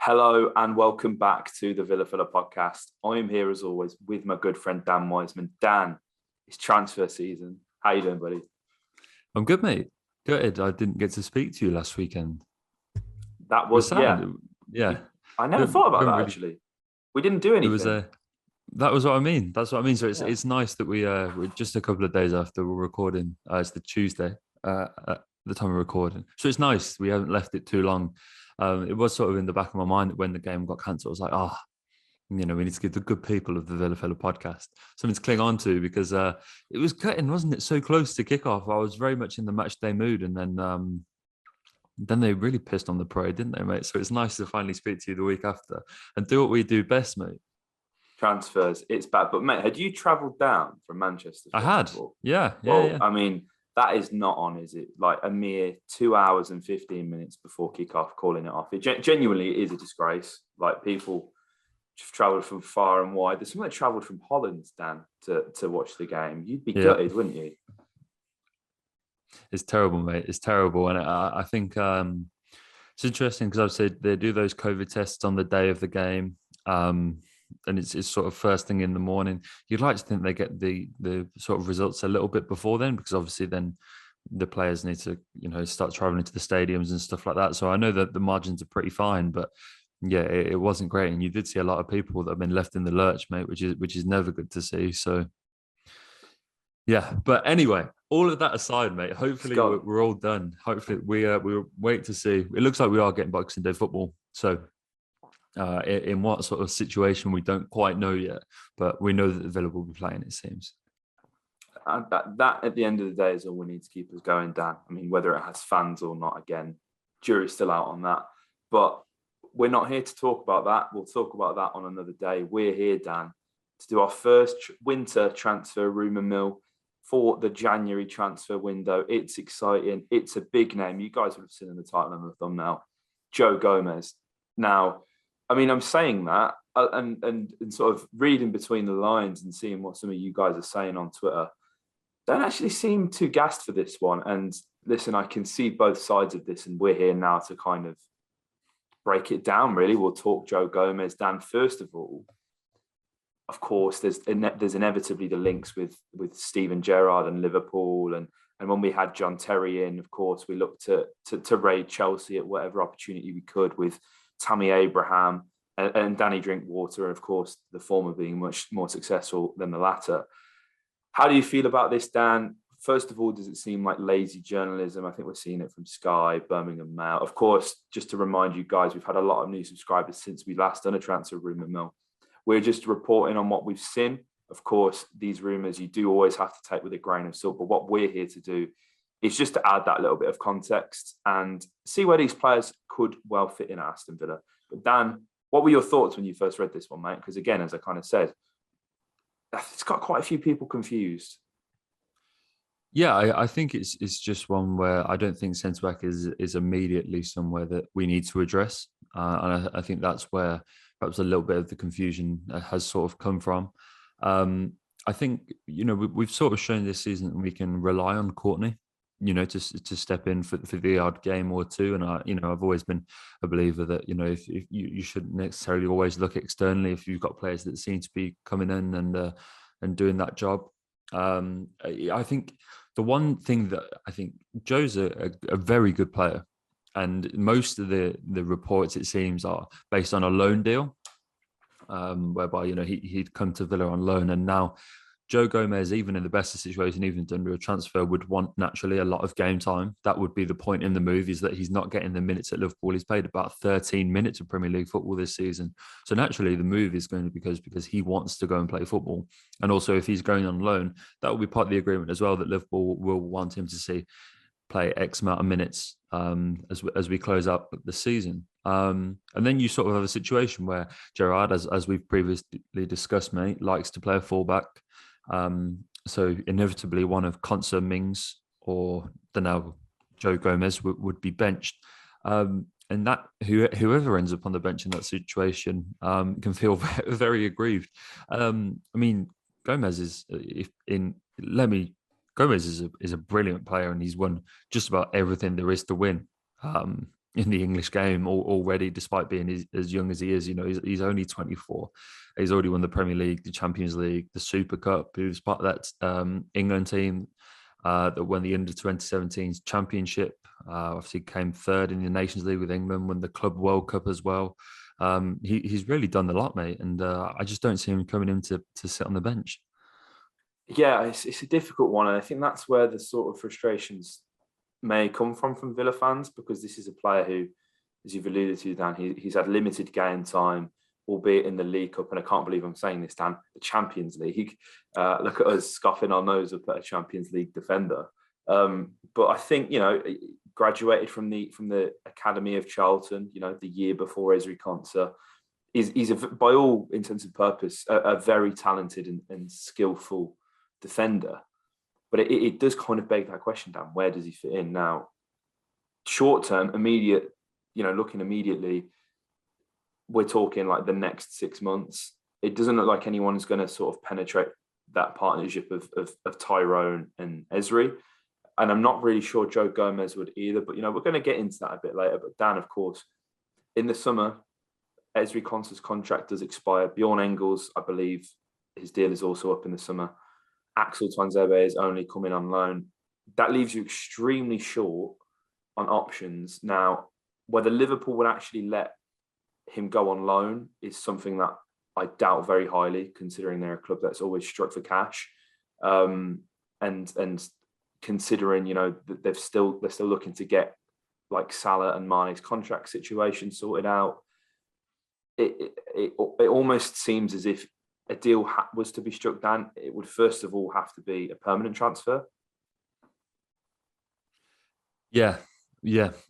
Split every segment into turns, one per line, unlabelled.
Hello and welcome back to the Villa Filler podcast. I am here as always with my good friend Dan Wiseman. Dan, it's transfer season. How you doing, buddy?
I'm good, mate. Good. I didn't get to speak to you last weekend.
That
It was
was,
sad. Yeah.
I never
Didn't,
thought about
didn't
that
really.
actually. We didn't do
It was
anything.
a. That was what I mean. That's what I mean. So it's
Yeah.
it's nice that we're just a couple of days after we're recording. It's the Tuesday. At the time we're recording. So it's nice. We haven't left it too long. It was sort of in the back of my mind that when the game got cancelled, I was like, we need to give the good people of the Villa Fella podcast something to cling on to because it was cutting, wasn't it? So close to kickoff. I was very much in the match day mood, and then they really pissed on the parade, didn't they, mate? So it's nice to finally speak to you the week after and do what we do best, mate.
Transfers, it's bad. But mate, had you travelled down from Manchester?
I had.
Football?
Yeah.
Well, I mean, that is not on, is it? Like a mere 2 hours and 15 minutes before kickoff, calling it off. It genuinely is a disgrace. Like people travelled from far and wide. There's someone that travelled from Holland, Dan, to watch the game. You'd be gutted, wouldn't you?
It's terrible, mate. It's terrible. And I think it's interesting because I've said they do those COVID tests on the day of the game. And it's sort of first thing in the morning. You'd like to think they get the sort of results a little bit before then, because obviously then the players need to, start traveling to the stadiums and stuff like that. So I know that the margins are pretty fine, but yeah, it wasn't great. And you did see a lot of people that have been left in the lurch, mate, which is never good to see. So yeah, but anyway, all of that aside, mate, hopefully we're all done. Hopefully we wait to see. It looks like we are getting Boxing Day football. So in what sort of situation we don't quite know yet, but we know that the Villa will be playing, it seems.
That at the end of the day is all we need to keep us going, Dan. I mean, whether it has fans or not, again, jury's still out on that. But we're not here to talk about that. We'll talk about that on another day. We're here, Dan, to do our first winter transfer rumour mill for the January transfer window. It's exciting. It's a big name. You guys would have seen in the title and the thumbnail, Joe Gomez. Now, I mean, I'm saying that and sort of reading between the lines and seeing what some of you guys are saying on Twitter, don't actually seem too gassed for this one. And listen, I can see both sides of this, and we're here now to kind of break it down, really. We'll talk Joe Gomez. Dan, first of all, of course, there's inevitably the links with Steven Gerrard and Liverpool. And when we had John Terry in, of course, we looked to raid Chelsea at whatever opportunity we could with Tammy Abraham and Danny Drinkwater, of course, the former being much more successful than the latter. How do you feel about this, Dan? First of all, does it seem like lazy journalism? I think we're seeing it from Sky, Birmingham Mail. Of course, just to remind you guys, we've had a lot of new subscribers since we last done a transfer rumour mill. We're just reporting on what we've seen. Of course, these rumours you do always have to take with a grain of salt, but what we're here to do is just to add that little bit of context and see where these players could well fit in at Aston Villa. But Dan, what were your thoughts when you first read this one, mate? Because again, as I kind of said, it's got quite a few people confused.
Yeah, I think it's just one where I don't think centre back is immediately somewhere that we need to address, and I think that's where perhaps a little bit of the confusion has sort of come from. I think we've sort of shown this season that we can rely on Courtney, to step in for the odd game or two. And I've always been a believer that if you shouldn't necessarily always look externally if you've got players that seem to be coming in and doing that job. I think the one thing that I think Joe's a very good player, and most of the reports it seems are based on a loan deal, whereby he'd come to Villa on loan, and now Joe Gomez, even in the best of situation, even under a transfer, would want naturally a lot of game time. That would be the point in the move, is that he's not getting the minutes at Liverpool. He's played about 13 minutes of Premier League football this season. So naturally, the move is going to be because he wants to go and play football. And also, if he's going on loan, that will be part of the agreement as well, that Liverpool will want him to see play X amount of minutes as we close out the season. And then you sort of have a situation where Gerrard, as we've previously discussed, mate, likes to play a fullback. So inevitably one of Konsa, Mings or now Joe Gomez would be benched. And that whoever ends up on the bench in that situation can feel very, very aggrieved. I mean, Gomez is Gomez is a brilliant player, and he's won just about everything there is to win. in the English game already, despite being as young as he is. You know, he's only 24. He's already won the Premier League, the Champions League, the Super Cup. He was part of that England team that won the under 2017 championship. Obviously came third in the Nations League with England, won the Club World Cup as well. He's really done a lot, mate. And I just don't see him coming in to sit on the bench.
Yeah, it's a difficult one. And I think that's where the sort of frustrations may come from Villa fans, because this is a player who, as you've alluded to, Dan, he's had limited game time, albeit in the League Cup. And I can't believe I'm saying this, Dan, the Champions League. Look at us scoffing our nose up at a Champions League defender. But I think, you know, graduated from the academy of Charlton, you know, the year before Ezri Konsa. He's by all intents and purpose a very talented and skillful defender. But it does kind of beg that question, Dan, where does he fit in now? Short term, immediate, you know, looking immediately, we're talking like the next 6 months. It doesn't look like anyone's going to sort of penetrate that partnership of Tyrone and Ezri. And I'm not really sure Joe Gomez would either. But, you know, we're going to get into that a bit later. But Dan, of course, in the summer, Ezri Konsa's contract does expire. Bjorn Engels, I believe, his deal is also up in the summer. Axel Tuanzebe is only coming on loan. That leaves you extremely short on options. Now, whether Liverpool would actually let him go on loan is something that I doubt very highly, considering they're a club that's always struck for cash. And considering, you know, that they're still looking to get like Salah and Mane's contract situation sorted out. It almost seems as if a deal was to be struck down, it would first of all have to be a permanent transfer.
Yeah,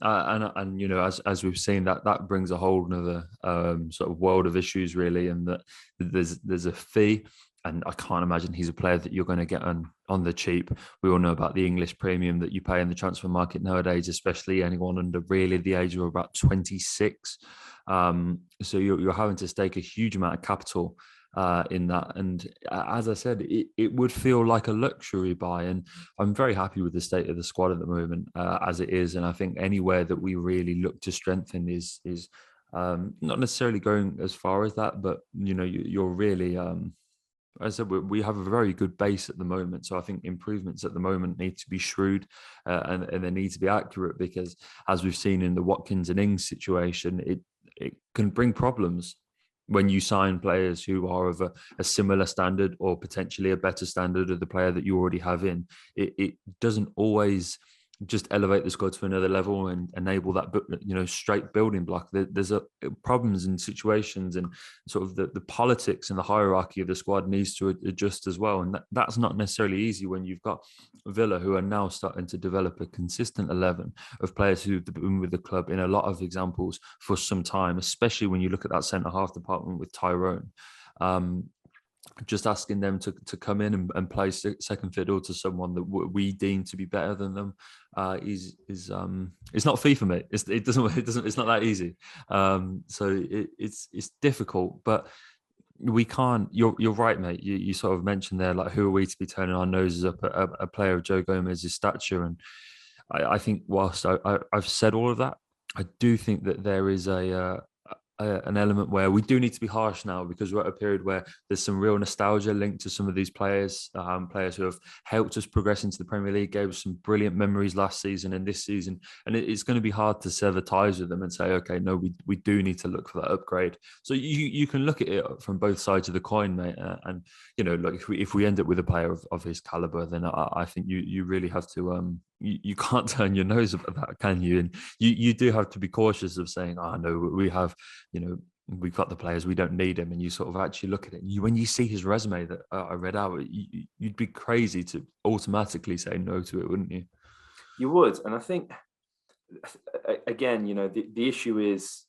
and you know, as we've seen, that brings a whole another sort of world of issues, really, and that there's a fee. And I can't imagine he's a player that you're going to get on the cheap. We all know about the English premium that you pay in the transfer market nowadays, especially anyone under really the age of about 26. So you're having to stake a huge amount of capital in that. And as I said, it would feel like a luxury buy. And I'm very happy with the state of the squad at the moment as it is. And I think anywhere that we really look to strengthen is not necessarily going as far as that, but, you know, you're really... as I said, we have a very good base at the moment. So I think improvements at the moment need to be shrewd and they need to be accurate, because as we've seen in the Watkins and Ings situation, it can bring problems when you sign players who are of a similar standard or potentially a better standard of the player that you already have in. It doesn't always just elevate the squad to another level and enable that, you know, straight building block. There's problems and situations, and sort of the politics and the hierarchy of the squad needs to adjust as well. And that's not necessarily easy when you've got Villa, who are now starting to develop a consistent 11 of players who've been with the club in a lot of examples for some time, especially when you look at that centre-half department with Tyrone. Just asking them to come in and play second fiddle to someone that we deem to be better than them is it's not FIFA, mate. It's not that easy. So it's difficult, but we can't. You're right, mate. You sort of mentioned there, like, who are we to be turning our noses up at a player of Joe Gomez's stature? And I think whilst I've said all of that, I do think that there is an element where we do need to be harsh now, because we're at a period where there's some real nostalgia linked to some of these players, players who have helped us progress into the Premier League, gave us some brilliant memories last season and this season. And it's going to be hard to sever ties with them and say, okay, no, we do need to look for that upgrade. So you can look at it from both sides of the coin, mate. And, you know, like if we end up with a player of his caliber, then I think you really have to, you can't turn your nose up at that, can you? And you do have to be cautious of saying, oh, no, we have, you know, we've got the players, we don't need him. And you sort of actually look at it. And when you see his resume that I read out, you'd be crazy to automatically say no to it, wouldn't you?
You would. And I think, again, you know, the issue is,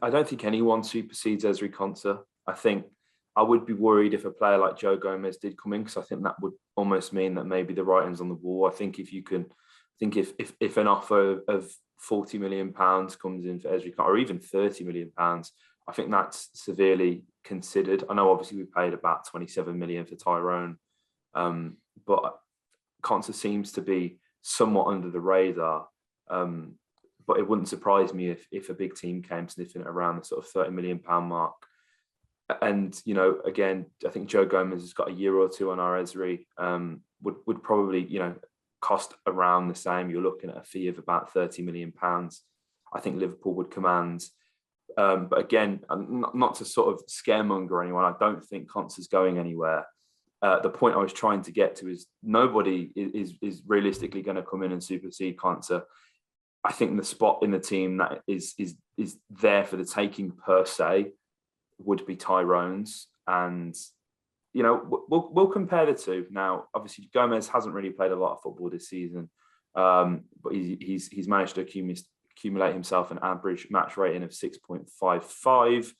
I don't think anyone supersedes Ezri Konsa. I think I would be worried if a player like Joe Gomez did come in, because I think that would almost mean that maybe the writing's on the wall. I think if an offer of £40 million comes in for Ezri Konsa, or even £30 million, I think that's severely considered. I know obviously we paid about 27 million for Tyrone, but Konsa seems to be somewhat under the radar. But but it wouldn't surprise me if a big team came sniffing it around the sort of £30 million mark. And, you know, again, I think Joe Gomez has got a year or two on our Esri, would probably, you know, cost around the same. You're looking at a fee of about £30 million. I think Liverpool would command. But again, not to sort of scaremonger anyone, I don't think Konsa's going anywhere. The point I was trying to get to is nobody is realistically going to come in and supersede Konsa. I think the spot in the team that is there for the taking per se would be Tyrone's, and you know we'll compare the two. Now, obviously, Gomez hasn't really played a lot of football this season, but he's managed to accumulate himself an average match rating of 6.55,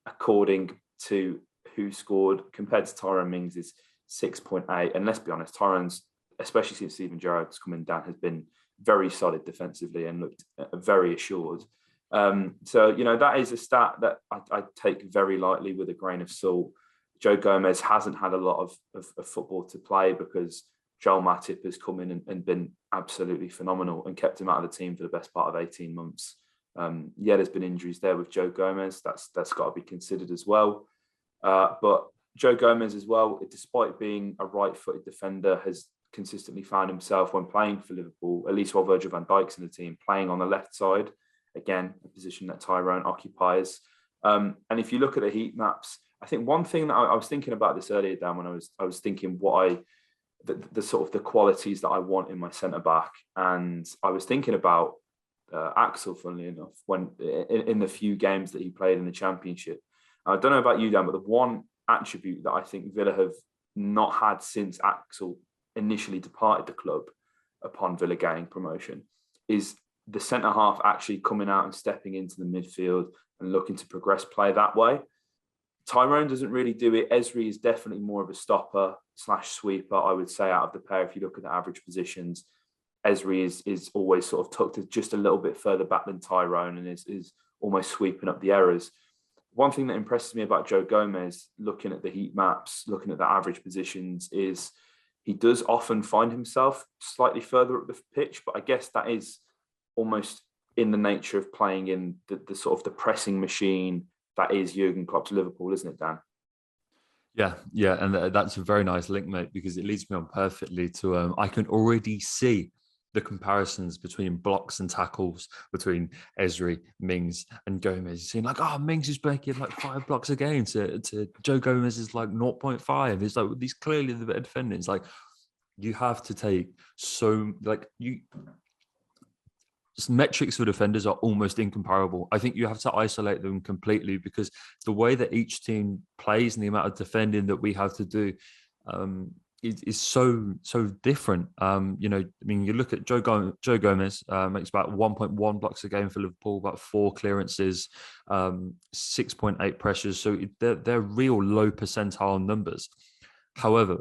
according to Who Scored, compared to Tyrone Mings' 6.8. And let's be honest, Tyrone's, especially since Steven Gerrard's coming down, has been very solid defensively and looked very assured. So, you know, that is a stat that I take very lightly with a grain of salt. Joe Gomez hasn't had a lot of football to play because Joel Matip has come in and been absolutely phenomenal and kept him out of the team for the best part of 18 months. Yeah, there's been injuries there with Joe Gomez. That's got to be considered as well. But Joe Gomez as well, despite being a right-footed defender, has consistently found himself when playing for Liverpool, at least while Virgil van Dijk's in the team, playing on the left side. Again, a position that Tyrone occupies. And if you look at the heat maps, I think one thing that I was thinking about this earlier, Dan, when I was thinking the sort of the qualities that I want in my centre back, and I was thinking about Axel, funnily enough, when in the few games that he played in the Championship. I don't know about you, Dan, but the one attribute that I think Villa have not had since Axel initially departed the club upon Villa gaining promotion is the centre half actually coming out and stepping into the midfield and looking to progress play that way. Tyrone doesn't really do it. Esri is definitely more of a stopper / sweeper, I would say, out of the pair. If you look at the average positions, Esri is always sort of tucked just a little bit further back than Tyrone and is almost sweeping up the errors. One thing that impresses me about Joe Gomez, looking at the heat maps, looking at the average positions, is he does often find himself slightly further up the pitch, but I guess that is almost in the nature of playing in the sort of the pressing machine that is Jurgen Klopp's Liverpool, isn't it, Dan?
Yeah, and that's a very nice link, mate, because it leads me on perfectly to I can already see the comparisons between blocks and tackles between Esri, Mings, and Gomez. You seem like, Mings is breaking like 5 blocks a game to Joe Gomez is like 0.5. It's like these clearly the better defenders. Like you have to take metrics for defenders are almost incomparable. I think you have to isolate them completely because the way that each team plays and the amount of defending that we have to do is so different. You look at Joe Gomez makes about 1.1 blocks a game for Liverpool, about 4 clearances, 6.8 pressures. So they're real low percentile numbers. However,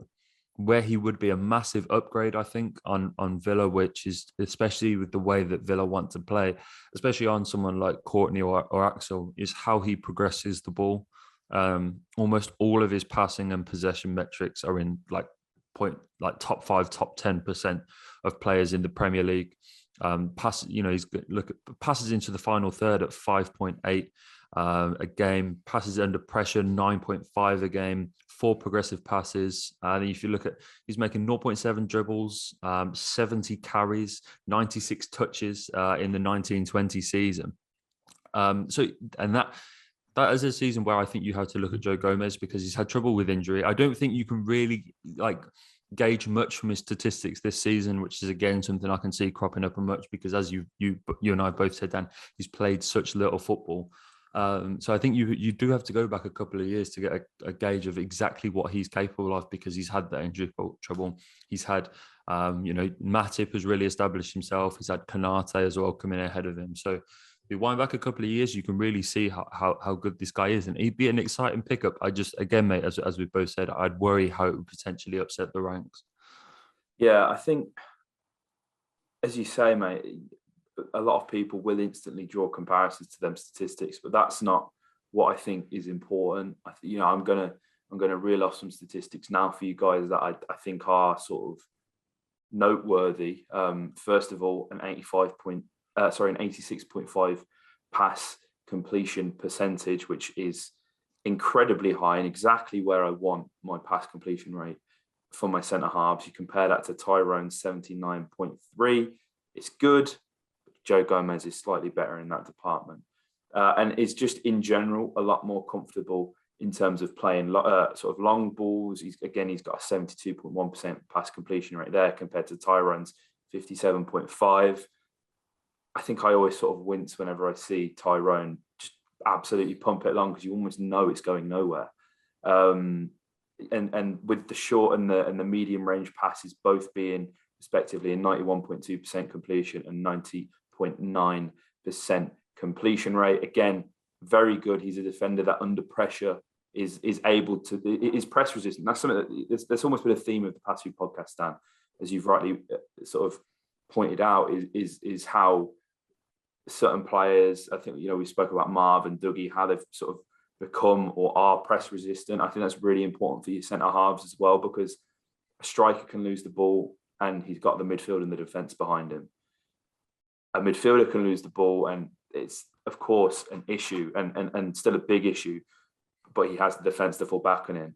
where he would be a massive upgrade, I think, on Villa, which is especially with the way that Villa want to play, especially on someone like Courtney or Axel, is how he progresses the ball. Almost all of his passing and possession metrics are in top 5, top 10% of players in the Premier League. Passes into the final third at 5.8 a game, passes under pressure 9.5 a game, 4 progressive passes. And if you look at, he's making 0.7 dribbles, 70 carries, 96 touches in the 1920 season. That is a season where I think you have to look at Joe Gomez because he's had trouble with injury. I don't think you can really gauge much from his statistics this season, which is again something I can see cropping up much because as you and I both said, Dan, he's played such little football. So I think you do have to go back a couple of years to get a gauge of exactly what he's capable of because he's had that injury trouble. He's had, Matip has really established himself. He's had Konate as well coming ahead of him. So if you wind back a couple of years, you can really see how good this guy is. And he'd be an exciting pickup. Again, mate, as we both said, I'd worry how it would potentially upset the ranks.
Yeah, I think, as you say, mate, a lot of people will instantly draw comparisons to them statistics, but that's not what I think is important. I'm gonna reel off some statistics now for you guys that I think are sort of noteworthy. First of all, an 85.2 an 86.5 pass completion percentage, which is incredibly high and exactly where I want my pass completion rate for my centre halves. You compare that to Tyrone's 79.3, it's good. Joe Gomez is slightly better in that department, and is just in general a lot more comfortable in terms of playing sort of long balls. He's got a 72.1% pass completion rate there compared to Tyrone's 57.5. I think I always sort of wince whenever I see Tyrone just absolutely pump it along, because you almost know it's going nowhere. And with the short and the medium range passes both being respectively a 91.2% completion and 90.9% completion rate. Again, very good. He's a defender that under pressure is able to, is press resistant. That's something that's almost been a theme of the past few podcasts, Dan, as you've rightly sort of pointed out, is how certain players, I think, we spoke about Marv and Dougie, how they've sort of become or are press resistant. I think that's really important for your centre halves as well, because a striker can lose the ball and he's got the midfield and the defence behind him. A midfielder can lose the ball, and it's of course an issue and still a big issue, but he has the defence to fall back on him.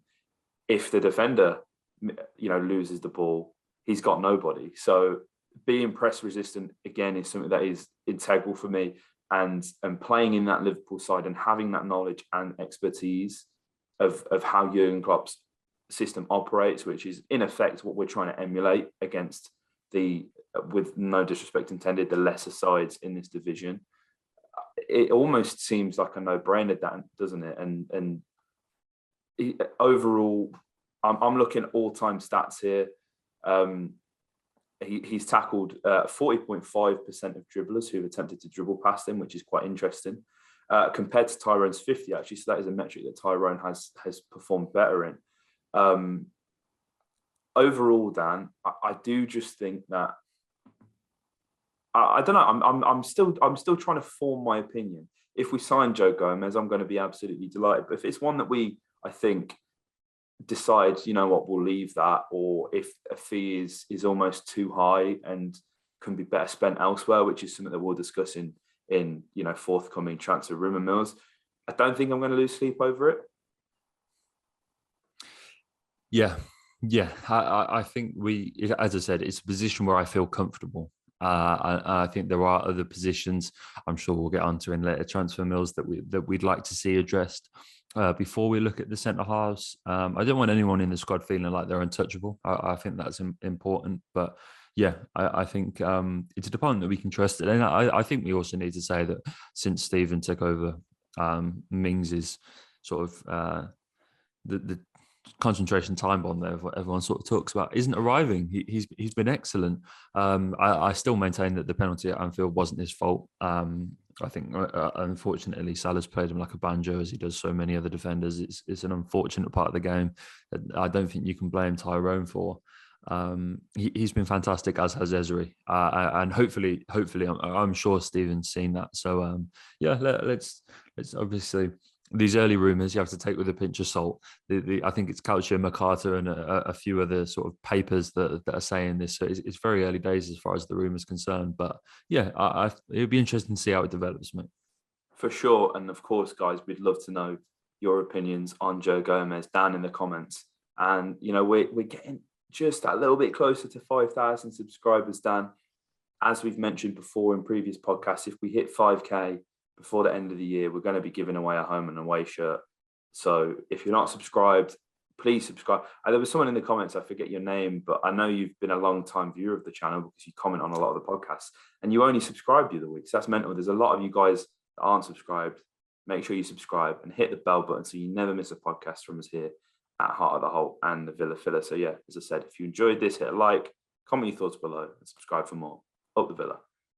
If the defender, loses the ball, he's got nobody. So being press resistant again is something that is integral for me, and playing in that Liverpool side and having that knowledge and expertise of how Jurgen Klopp's system operates, which is in effect what we're trying to emulate against with no disrespect intended, the lesser sides in this division. It almost seems like a no-brainer, Dan, doesn't it? And overall, I'm looking at all-time stats here. He's tackled 40.5% of dribblers who've attempted to dribble past him, which is quite interesting, compared to Tyrone's 50, actually. So that is a metric that Tyrone has performed better in. Overall, Dan, I do just think that I don't know. I'm still trying to form my opinion. If we sign Joe Gomez, I'm going to be absolutely delighted. But if it's one that I think, decide, we'll leave that, or if a fee is almost too high and can be better spent elsewhere, which is something that we'll discuss in forthcoming transfer rumour mills, I don't think I'm going to lose sleep over it.
Yeah. I think as I said, it's a position where I feel comfortable. I think there are other positions I'm sure we'll get onto in later transfer mills that we'd like to see addressed before we look at the centre halves. I don't want anyone in the squad feeling like they're untouchable. I think that's important. But yeah, I think it's a department that we can trust. And I think we also need to say that since Stephen took over, Mings's sort of the concentration time bomb there, what everyone sort of talks about, isn't arriving. He's been excellent. I still maintain that the penalty at Anfield wasn't his fault. I think unfortunately Salah's played him like a banjo, as he does so many other defenders. It's an unfortunate part of the game that I don't think you can blame Tyrone for. He's been fantastic, as has Ezri, and hopefully I'm sure Stephen's seen that. So let's obviously, these early rumours you have to take with a pinch of salt. I think it's Calcio Mercato and a few other sort of papers that are saying this. So it's very early days as far as the rumours concerned. But yeah, it'd be interesting to see how it develops, mate.
For sure. And of course, guys, we'd love to know your opinions on Joe Gomez down in the comments. And, we're getting just a little bit closer to 5,000 subscribers, Dan. As we've mentioned before in previous podcasts, if we hit 5K before the end of the year, we're going to be giving away a home and away shirt. So if you're not subscribed, please subscribe. There was someone in the comments, I forget your name, but I know you've been a long time viewer of the channel because you comment on a lot of the podcasts, and you only subscribe the other week. So that's mental. There's a lot of you guys that aren't subscribed. Make sure you subscribe and hit the bell button so you never miss a podcast from us here at Heart of the Holte and the Villa Filler. So yeah, as I said, if you enjoyed this, hit a like, comment your thoughts below, and subscribe for more. Up the Villa.